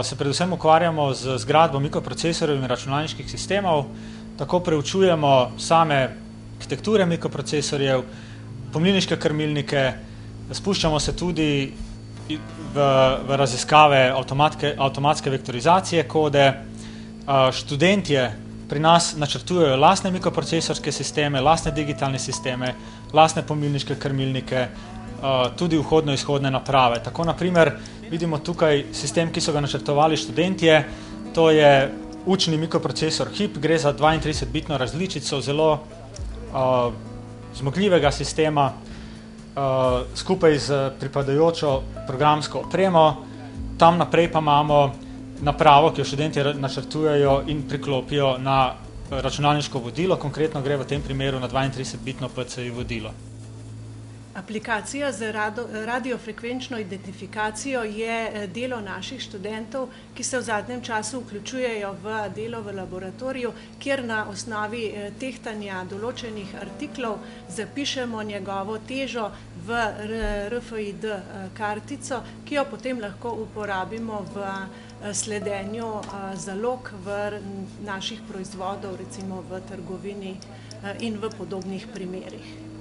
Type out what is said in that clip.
se predvsem ukvarjamo z zgradbo mikroprocesorjev in računalniških sistemov, tako preučujemo same arhitekture mikroprocesorjev, pomnilniške krmilnike, spuščamo se tudi v raziskave avtomatske vektorizacije kode. Študentje pri nas načrtujejo lastne mikroprocesorske sisteme, lastne digitalne sisteme, lastne pomnilniške krmilnike, tudi vhodno-izhodne naprave. Tako naprimer vidimo tukaj sistem, ki so ga načrtovali študentje, to je učni mikroprocesor HIP, gre za 32-bitno različico zelo zmogljivega sistema, skupaj z pripadajočo programsko opremo. Tam naprej pa imamo napravo, ki jo študentje načrtujejo in priklopijo na računalniško vodilo, konkretno gre v tem primeru na 32-bitno PCI vodilo. Aplikacija za radiofrekvenčno identifikacijo je delo naših študentov, ki se v zadnjem času vključujejo v delo v laboratoriju, kjer na osnovi tehtanja določenih artiklov zapišemo njegovo težo v RFID kartico, ki jo potem lahko uporabimo v sledenju zalog v naših proizvodov, recimo v trgovini in v podobnih primerih.